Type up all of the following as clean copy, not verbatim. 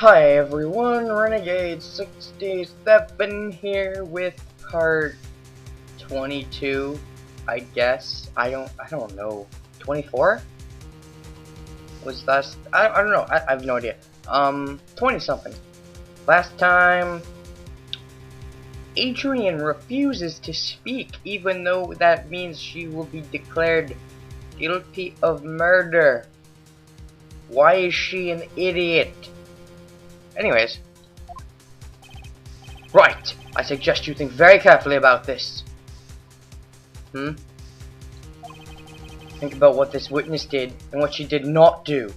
Hi everyone, Renegade 67 here with part 22, I guess. I don't know. 24? Was that? I don't know. I have no idea. 20 something. Last time, Adrian refuses to speak, even though that means she will be declared guilty of murder. Why is she an idiot? Anyways, right, I suggest you think very carefully about this. Think about what this witness did and what she did not do.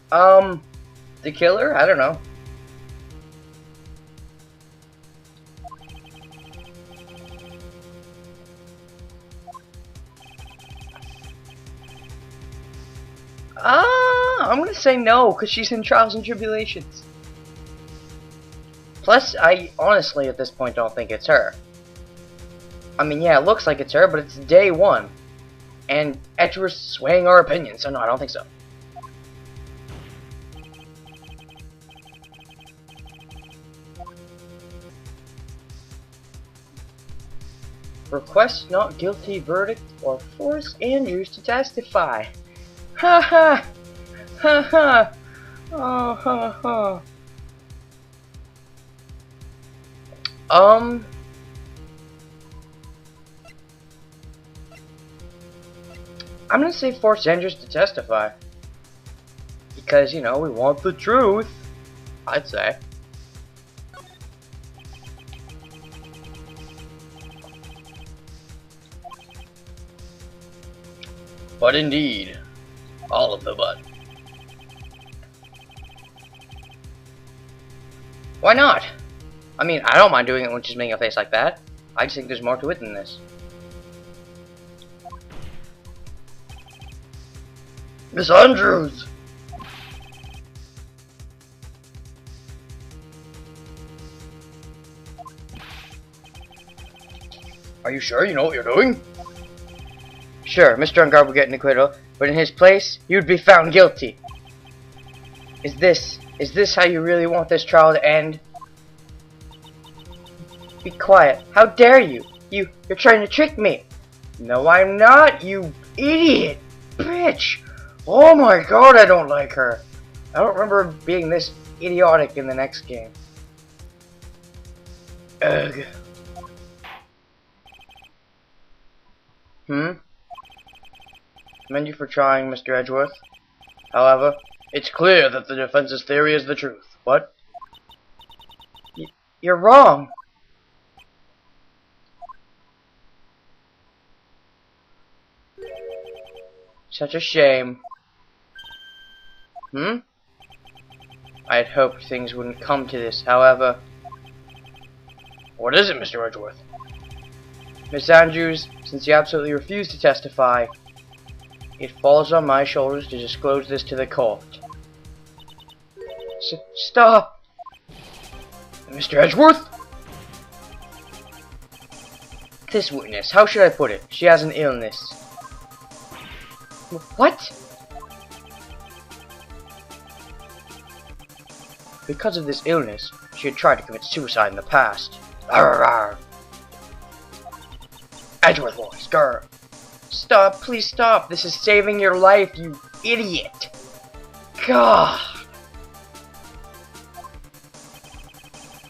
The killer? I don't know. I'm gonna say no, because she's in trials and tribulations. Plus, I honestly at this point don't think it's her. I mean, yeah, it looks like it's her, but it's day one. And Edgeworth's swaying our opinion, so no, I don't think so. Request not guilty verdict or force Andrews to testify. Ha ha! Ha ha! Oh ha ha! I'm gonna say force Andrews to testify. Because, you know, we want the truth, I'd say. But indeed. All of the but. Why not? I mean, I don't mind doing it when she's making a face like that. I just think there's more to it than this. Miss Andrews! Are you sure you know what you're doing? Sure, Mr. Unguard will get an acquittal, but in his place, you'd be found guilty. Is this how you really want this trial to end? Be quiet. How dare you? You're trying to trick me. No, I'm not, you idiot bitch. Oh my god, I don't like her. I don't remember being this idiotic in the next game. Ugh. Commend you for trying, Mr. Edgeworth. However, it's clear that the defense's theory is the truth. What? You're wrong. Such a shame. I had hoped things wouldn't come to this, however. What is it, Mr. Edgeworth? Miss Andrews, since you absolutely refuse to testify, it falls on my shoulders to disclose this to the court. Stop! Mr. Edgeworth? This witness, how should I put it? She has an illness. What? Because of this illness, she had tried to commit suicide in the past. Arr. Edgeworth voice, grr. Stop, please stop. This is saving your life, you idiot. God.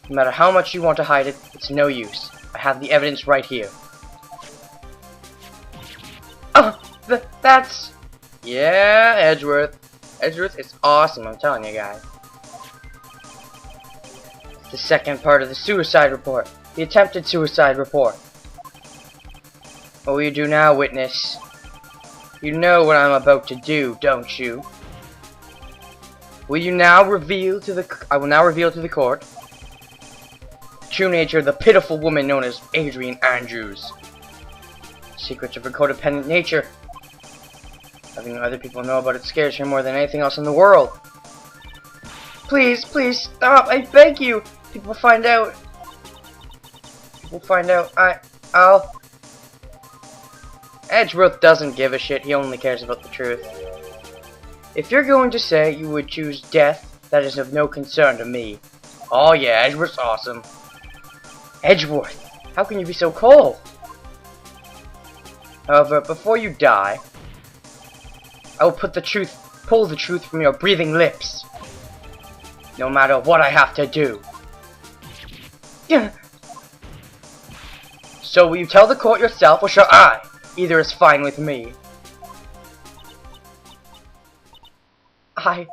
No matter how much you want to hide it, it's no use. I have the evidence right here. Oh, that's... Yeah, Edgeworth. Edgeworth is awesome, I'm telling you guys. It's the second part of the suicide report. The attempted suicide report. What will you do now, witness? You know what I'm about to do, don't you? Will you now reveal to the... I will now reveal to the court the true nature of the pitiful woman known as Adrian Andrews. Secrets of her codependent nature. Having other people know about it scares her more than anything else in the world. Please, please, stop, I beg you! People find out. People find out. I'll... Edgeworth doesn't give a shit, he only cares about the truth. If you're going to say you would choose death, that is of no concern to me. Oh yeah, Edgeworth's awesome. Edgeworth, how can you be so cold? However, before you die, I will pull the truth from your breathing lips. No matter what I have to do. Yeah. So will you tell the court yourself, or shall I? Either is fine with me. I'll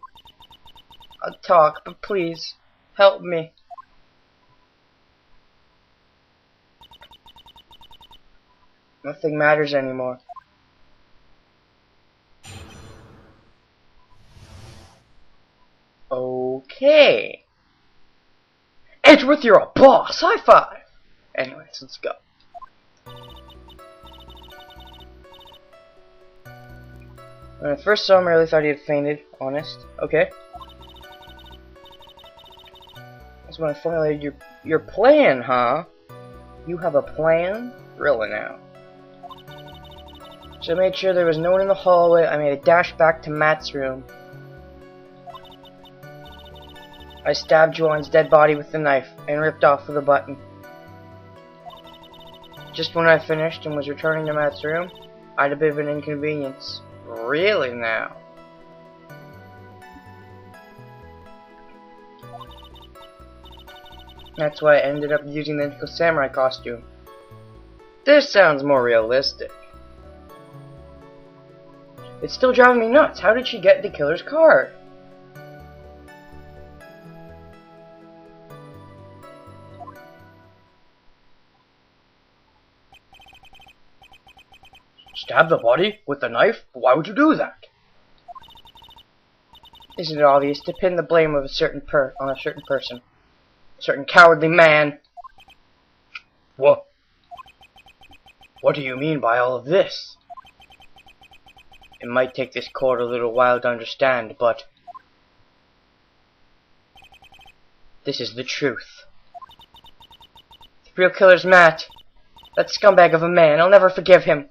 talk, but please, help me. Nothing matters anymore. Okay. Edgeworth, you're a boss! High five! Anyways, let's go. When I first saw him, I really thought he had fainted. Honest. Okay. That's when I formulated your plan, huh? You have a plan? Really now. So I made sure there was no one in the hallway. I made a dash back to Matt's room. I stabbed Juan's dead body with the knife and ripped off the button. Just when I finished and was returning to Matt's room, I had a bit of an inconvenience. Really now? That's why I ended up using the Indigo Samurai costume. This sounds more realistic. It's still driving me nuts. How did she get the killer's card? Stab the body with the knife? Why would you do that? Isn't it obvious to pin the blame of a certain on a certain person? A certain cowardly man? What? What do you mean by all of this? It might take this court a little while to understand, but this is the truth. The real killer's Matt. That scumbag of a man. I'll never forgive him.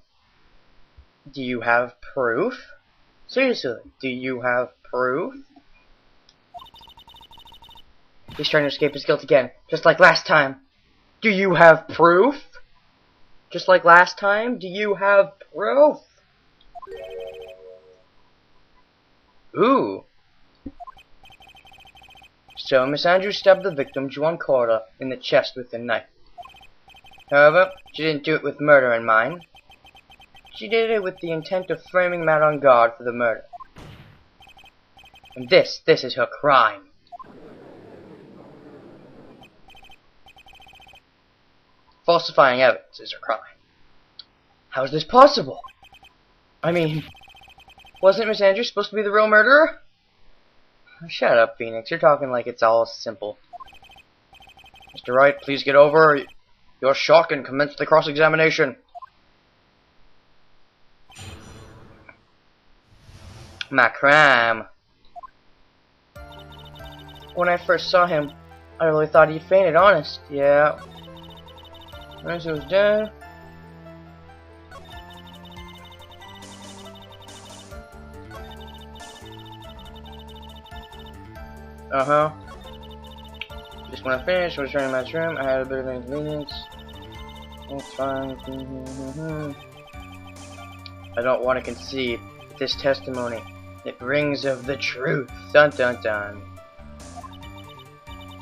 Do you have proof? Seriously, do you have proof? He's trying to escape his guilt again, just like last time. Do you have proof? Just like last time, do you have proof? Ooh. So, Miss Andrews stabbed the victim, Juan Corda, in the chest with a knife. However, she didn't do it with murder in mind. She did it with the intent of framing Matt on guard for the murder. And this is her crime. Falsifying evidence is her crime. How is this possible? I mean, wasn't Miss Andrews supposed to be the real murderer? Shut up, Phoenix. You're talking like it's all simple. Mr. Wright, please get over your shock and commence the cross-examination. My crime. When I first saw him, I really thought he'd fainted, honest. Yeah. Once it was done. Just when I finished, I was returning to my room. I had a bit of an inconvenience. It's fine. I don't want to concede this testimony. It rings of the truth. Dun dun dun.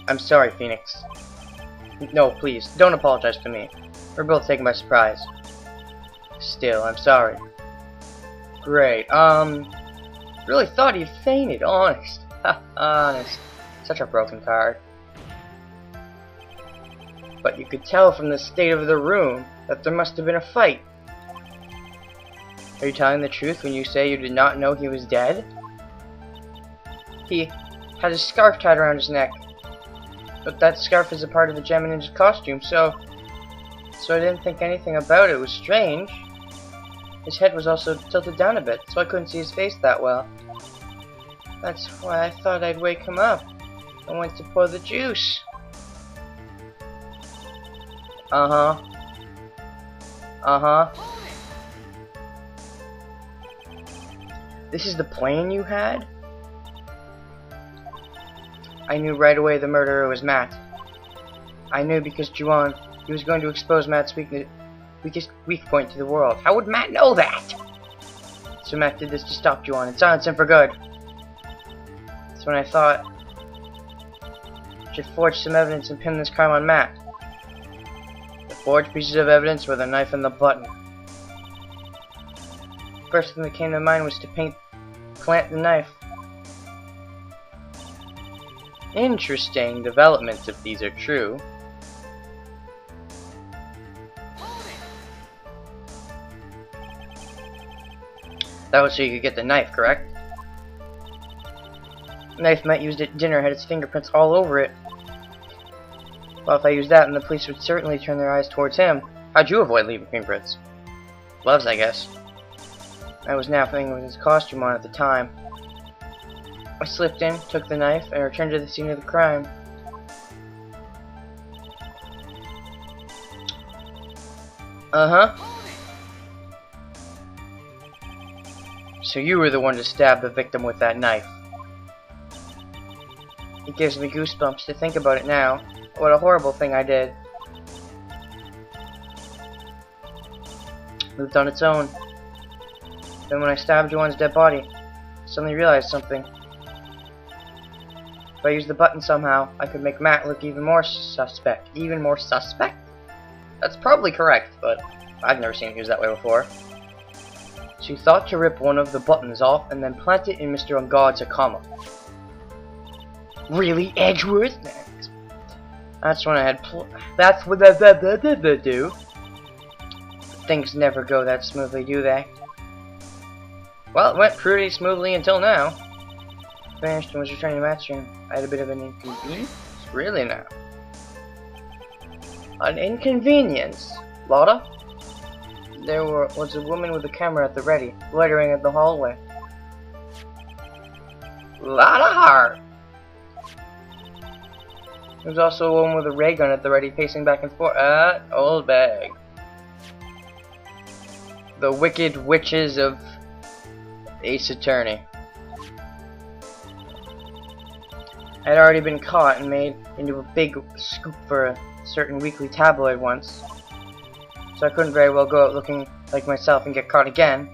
I'm sorry, Phoenix. No, please, don't apologize to me. We're both taken by surprise. Still, I'm sorry. Great, really thought he'd fainted, honest. Honest. Such a broken card. But you could tell from the state of the room that there must have been a fight. Are you telling the truth when you say you did not know he was dead? He had a scarf tied around his neck. But that scarf is a part of the Gem Ninja's costume, so I didn't think anything about it. It was strange. His head was also tilted down a bit, so I couldn't see his face that well. That's why I thought I'd wake him up. I went to pour the juice. This is the plan you had? I knew right away the murderer was Matt. I knew because Juan, he was going to expose Matt's weakest weak point to the world. How would Matt know that? So Matt did this to stop Juan and silence him for good. That's when I thought I should forge some evidence and pin this crime on Matt. The forged pieces of evidence were the knife and the button. First thing that came to mind was to plant the knife. Interesting developments if these are true. That was so you could get the knife, correct? The knife Matt used at dinner had its fingerprints all over it. Well, if I used that, then the police would certainly turn their eyes towards him. How'd you avoid leaving fingerprints? Gloves, I guess. I was napping with his costume on at the time. I slipped in, took the knife, and returned to the scene of the crime. Uh-huh. So you were the one to stab the victim with that knife. It gives me goosebumps to think about it now. What a horrible thing I did. Moved on its own. Then when I stabbed Juan's dead body, I suddenly realized something. If I used the button somehow, I could make Matt look even more suspect. Even more suspect? That's probably correct, but I've never seen it used that way before. She thought to rip one of the buttons off and then plant it in Mr. Ungod's Akama. Really, Edgeworth? That's when I had that's what they do. Things never go that smoothly, do they? Well, it went pretty smoothly until now. Vanished and was returning to Matt's room. I had a bit of an inconvenience? Really now? An inconvenience? Lotta? There was a woman with a camera at the ready, loitering at the hallway. Lotta Hart! There was also a woman with a ray gun at the ready, pacing back and forth. Old bag. The Wicked Witches of Ace Attorney. I had already been caught and made into a big scoop for a certain weekly tabloid once, so I couldn't very well go out looking like myself and get caught again.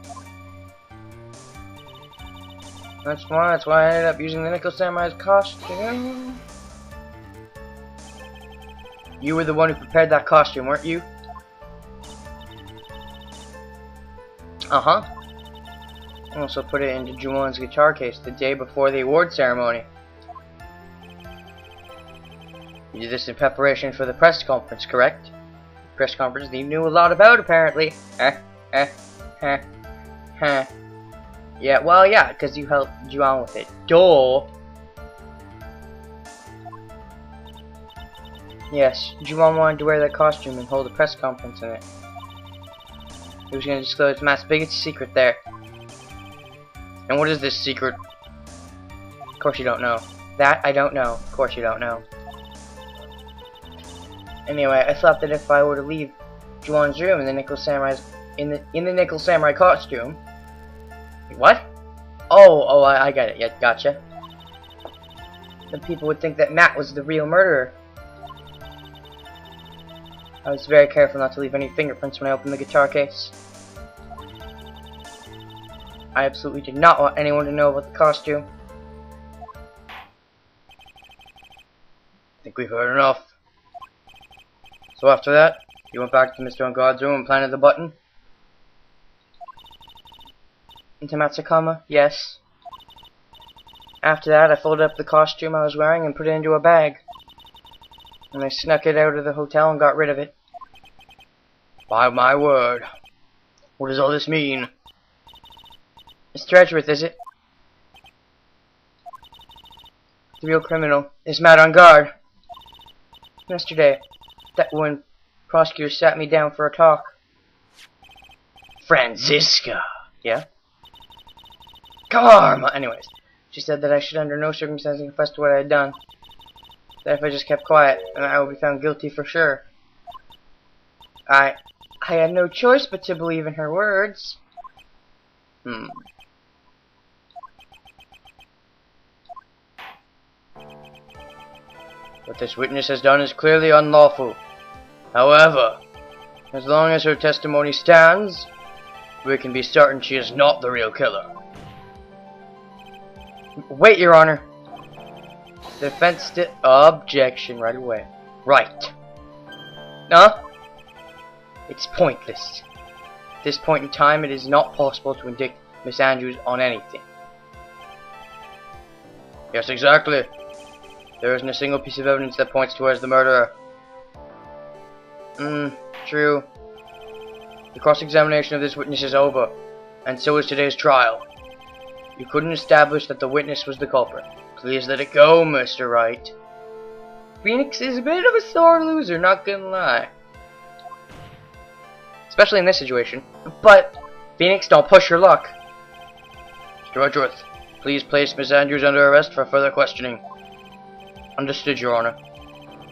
That's why I ended up using the Nickel Samurai's costume. You were the one who prepared that costume, weren't you? Uh-huh. I also put it into Juwon's guitar case the day before the award ceremony. You did this in preparation for the press conference, correct? The press conference you knew a lot about, apparently. Yeah, well, yeah, because you helped Juwon with it. Duh! Yes, Juwon wanted to wear that costume and hold a press conference in it. He was going to disclose Matt's biggest secret there. And what is this secret? Of course you don't know. That I don't know. Of course you don't know. Anyway, I thought that if I were to leave Juwon's room in the Nickel Samurai's in the Nickel Samurai costume. What? Oh, I got it. Yeah, gotcha. Then people would think that Matt was the real murderer. I was very careful not to leave any fingerprints when I opened the guitar case. I absolutely did not want anyone to know about the costume. I think we've heard enough. So after that, you went back to Mr. Ungod's room and planted the button? Into Matsukama? Yes. After that, I folded up the costume I was wearing and put it into a bag. And I snuck it out of the hotel and got rid of it. By my word. What does all this mean? Mr. Edgeworth, is it? The real criminal is Matt on guard. Yesterday, that when prosecutor sat me down for a talk. Franziska. Yeah? Karma! Anyways, she said that I should under no circumstances confess to what I had done. That if I just kept quiet, then I would be found guilty for sure. I had no choice but to believe in her words. What this witness has done is clearly unlawful. However, as long as her testimony stands, we can be certain she is not the real killer. Wait, Your Honor. The defense objection right away. Right. Huh? It's pointless. At this point in time, it is not possible to indict Miss Andrews on anything. Yes, exactly. There isn't a single piece of evidence that points towards the murderer. True. The cross-examination of this witness is over, and so is today's trial. You couldn't establish that the witness was the culprit. Please let it go, Mr. Wright. Phoenix is a bit of a sore loser, not gonna lie. Especially in this situation. But, Phoenix, don't push your luck. Mr. Edgeworth, please place Miss Andrews under arrest for further questioning. Understood, Your Honor.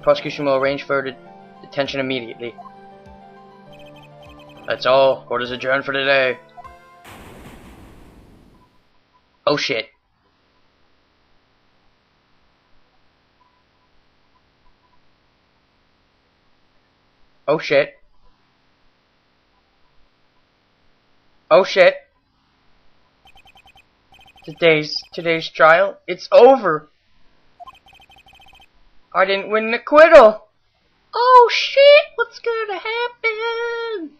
Prosecution will arrange for detention immediately. That's all. Court is adjourned for today. Oh shit. Oh shit. Oh shit. Today's trial, it's over. I didn't win an acquittal. Oh shit, what's gonna happen?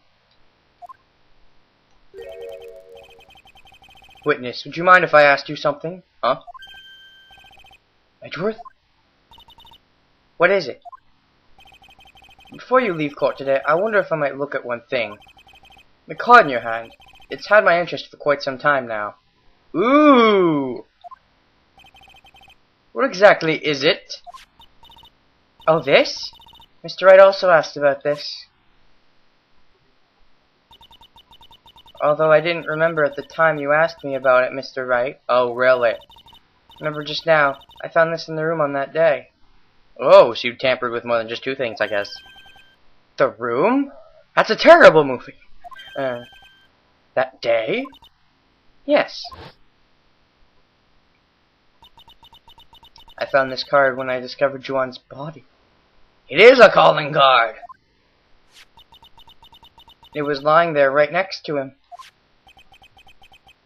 Witness, would you mind if I asked you something? Huh? Edgeworth? What is it? Before you leave court today, I wonder if I might look at one thing. The card in your hand. It's had my interest for quite some time now. Ooh! What exactly is it? Oh, this? Mr. Wright also asked about this. Although I didn't remember at the time you asked me about it, Mr. Wright. Oh, really? Remember just now, I found this in the room on that day. Oh, so you tampered with more than just two things, I guess. The room? That's a terrible movie. That day? Yes. I found this card when I discovered Juan's body. It is a calling card! It was lying there right next to him.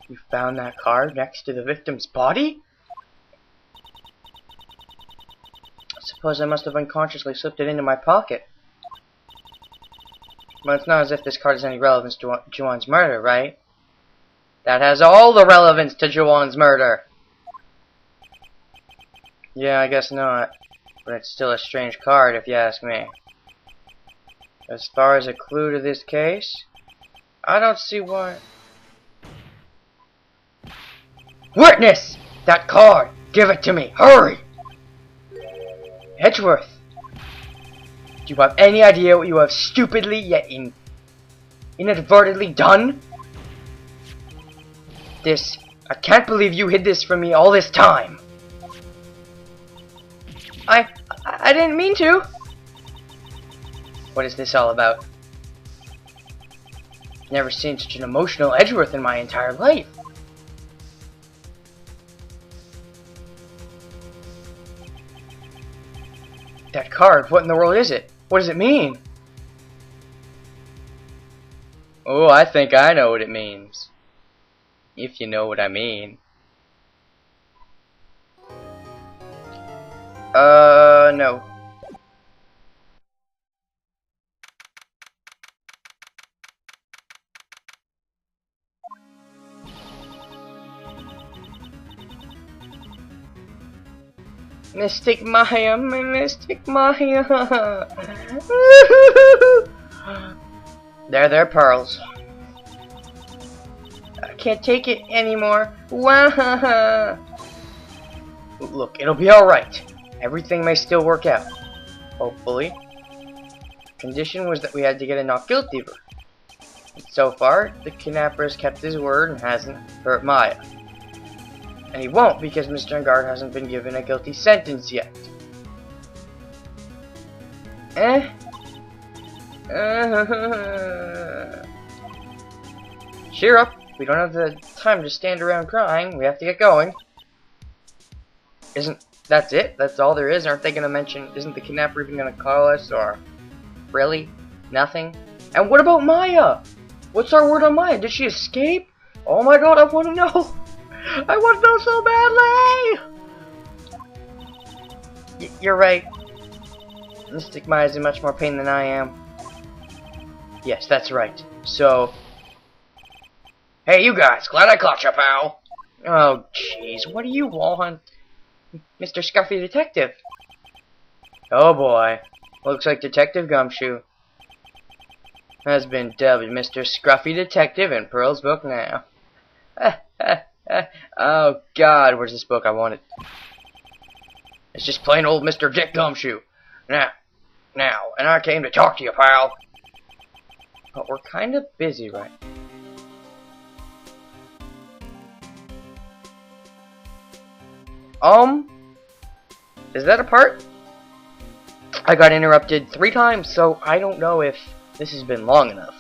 You found that card next to the victim's body? I suppose I must have unconsciously slipped it into my pocket. But it's not as if this card has any relevance to Juan's murder, right? That has all the relevance to Juan's murder! Yeah, I guess not. But it's still a strange card, if you ask me. As far as a clue to this case, I don't see why... Witness! That card! Give it to me! Hurry! Edgeworth! Do you have any idea what you have stupidly yet inadvertently done? I can't believe you hid this from me all this time! I didn't mean to! What is this all about? Never seen such an emotional Edgeworth in my entire life. That card, what in the world is it? What does it mean? Oh, I think I know what it means. If you know what I mean. No. Mystic Maya, Mystic Maya. There, pearls. I can't take it anymore. Wah. Look, it'll be alright. Everything may still work out. Hopefully. Condition was that we had to get a not guilty verdict. So far, the kidnapper has kept his word and hasn't hurt Maya. And he won't because Mr. Engard hasn't been given a guilty sentence yet. Cheer up. We don't have the time to stand around crying. We have to get going. That's it? That's all there is? Aren't they gonna mention, isn't the kidnapper even gonna call us, or... Really? Nothing? And what about Maya? What's our word on Maya? Did she escape? Oh my god, I wanna know! I wanna know so badly! You're right. Mystic Maya's in much more pain than I am. Yes, that's right. So... Hey, you guys! Glad I caught you, pal! Oh, jeez. What do you want? Mr. Scruffy Detective. Oh boy. Looks like Detective Gumshoe has been dubbed Mr. Scruffy Detective in Pearl's book now. Oh god, where's this book? I want it. It's just plain old Mr. Dick Gumshoe. Now, and I came to talk to you, pal. But we're kind of busy, right? Is that a part? I got interrupted 3 times, so I don't know if this has been long enough.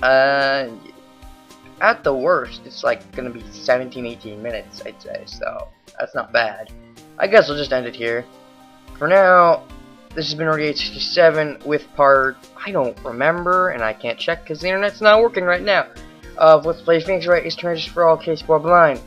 At the worst, it's like gonna be 17-18 minutes, I'd say, so that's not bad. I guess I'll just end it here. For now, this has been 4867 with part, I don't remember, and I can't check because the internet's not working right now, of Let's Play Phoenix Wright is Transistors for All Case 4 Blind.